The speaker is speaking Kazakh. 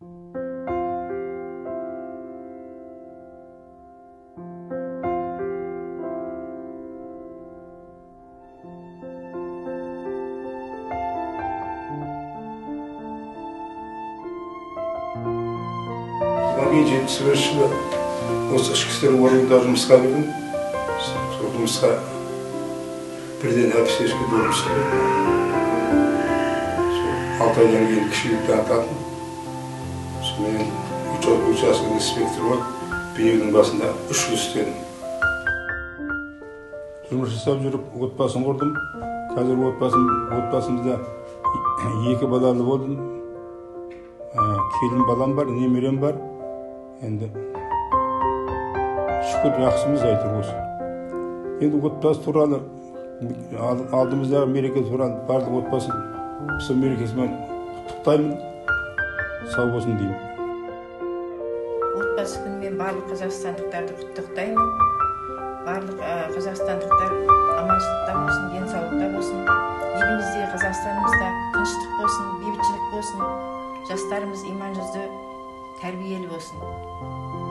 Мен 71 жылы осы ішкі істер органында жұмысқа кірдім. Сол жұмысқа бірден әпсешке жұмыс істедім. 6 айдан кейін кішілікті атадым. Сонымен участок инспектор болып, бүйенің басында 3 жыл істедім. Жұмыс жасап жүріп, отбасын құрдым. Қазір отбасымызда 2 балалы болдым. Келін балам бар, немерем бар. Енді шүкір жақсымыз айтыр осы. Енді отбасы туралы, алдымыздағы мереке туралы барлық отбасын сол мерекесімен құттықтаймын. Сау болсын деймін. Отбасы күнімен барлық қазақстандықтарды құттықтаймын. Барлық қазақстандықтар аманшылықта болсын, денсаулықта болсын. Елімізде, Қазақстанымызда тыныштық болсын, бейбітшілік болсын. Жастарымыз иман жүзді, тәрбиелі болсын.